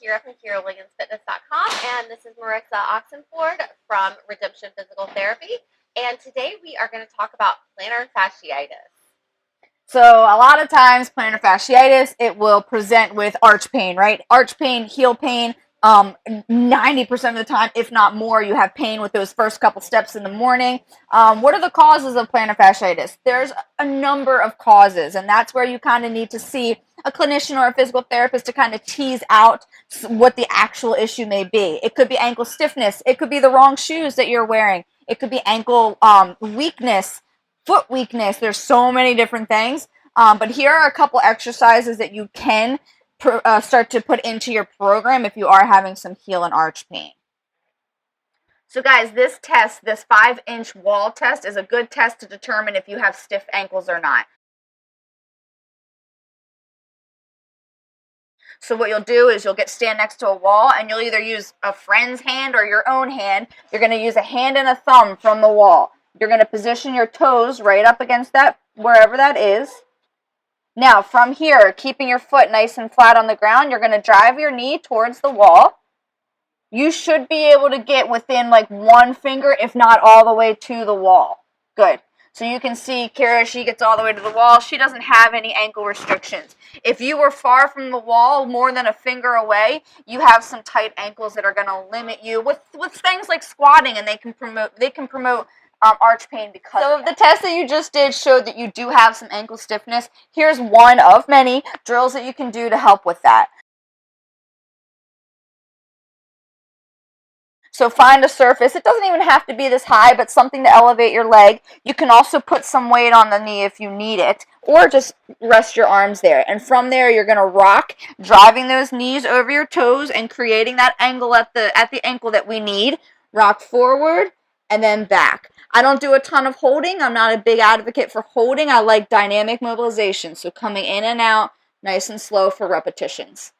Kyra from KyraWilliamsFitness.com, and this is Marissa Oxenford from Redemption Physical Therapy, and today we are going to talk about plantar fasciitis. So a lot of times plantar fasciitis, it will present with arch pain, right? Arch pain, heel pain. 90% of the time, if not more, you have pain with those first couple steps in the morning. What are the causes of plantar fasciitis? There's a number of causes, and that's where you kind of need to see a clinician or a physical therapist to kind of tease out what the actual issue may be. It could be ankle stiffness. It could be the wrong shoes that you're wearing. It could be ankle weakness, foot weakness. There's so many different things. But here are a couple exercises that you can start to put into your program if you are having some heel and arch pain. So guys, this test, this 5-inch wall test, is a good test to determine if you have stiff ankles or not. So what you'll do is you'll stand next to a wall, and you'll either use a friend's hand or your own hand. You're going to use a hand and a thumb from the wall. You're going to position your toes right up against that, wherever that is. Now, from here, keeping your foot nice and flat on the ground, you're going to drive your knee towards the wall. You should be able to get within like one finger, if not all the way to the wall. Good. So you can see Kyra, she gets all the way to the wall. She doesn't have any ankle restrictions. If you were far from the wall, more than a finger away, you have some tight ankles that are going to limit you with things like squatting, and they can promote arch pain because so if the test that you just did showed that you do have some ankle stiffness, here's one of many drills that you can do to help with that. So find a surface. It doesn't even have to be this high, but something to elevate your leg. You can also put some weight on the knee if you need it, or just rest your arms there. And from there, you're going to rock, driving those knees over your toes and creating that angle at the ankle that we need. Rock forward and then back. I don't do a ton of holding. I'm not a big advocate for holding. I like dynamic mobilization, so coming in and out nice and slow for repetitions.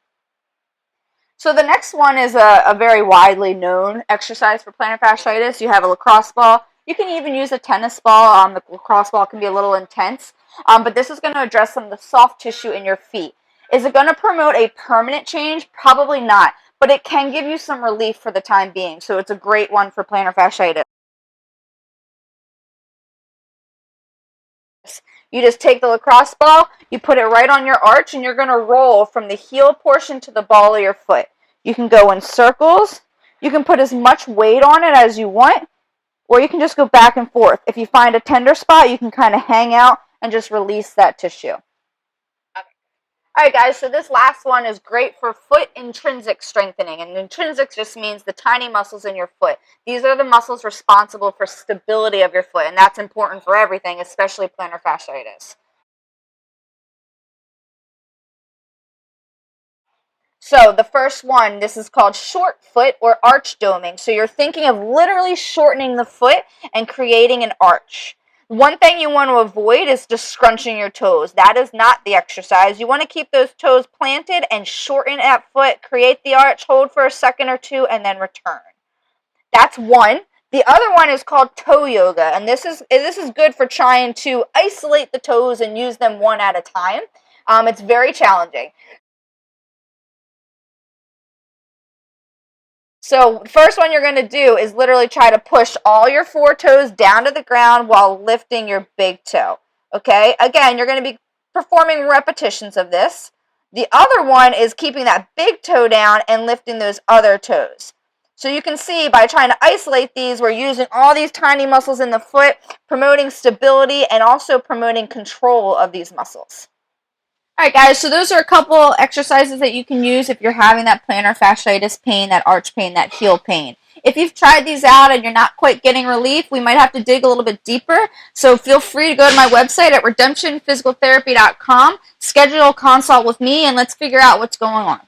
So the next one is a very widely known exercise for plantar fasciitis. You have a lacrosse ball. You can even use a tennis ball. The lacrosse ball can be a little intense, but this is going to address some of the soft tissue in your feet. Is it going to promote a permanent change? Probably not, but it can give you some relief for the time being, so it's a great one for plantar fasciitis. You just take the lacrosse ball, you put it right on your arch, and you're going to roll from the heel portion to the ball of your foot. You can go in circles. You can put as much weight on it as you want, or you can just go back and forth. If you find a tender spot, you can kind of hang out and just release that tissue. All right, guys, so this last one is great for foot intrinsic strengthening, and intrinsic just means the tiny muscles in your foot. These are the muscles responsible for stability of your foot, and that's important for everything, especially plantar fasciitis. So the first one, this is called short foot or arch doming. So you're thinking of literally shortening the foot and creating an arch. One thing you want to avoid is just scrunching your toes. That is not the exercise. You want to keep those toes planted and shorten that foot, create the arch, hold for a second or two, and then return. That's one. The other one is called toe yoga, and this is good for trying to isolate the toes and use them one at a time. It's very challenging. So first one you're going to do is literally try to push all your 4 toes down to the ground while lifting your big toe. Okay? Again, you're going to be performing repetitions of this. The other one is keeping that big toe down and lifting those other toes. So you can see by trying to isolate these, we're using all these tiny muscles in the foot, promoting stability and also promoting control of these muscles. All right, guys, so those are a couple exercises that you can use if you're having that plantar fasciitis pain, that arch pain, that heel pain. If you've tried these out and you're not quite getting relief, we might have to dig a little bit deeper. So feel free to go to my website at redemptionphysicaltherapy.com, schedule a consult with me, and let's figure out what's going on.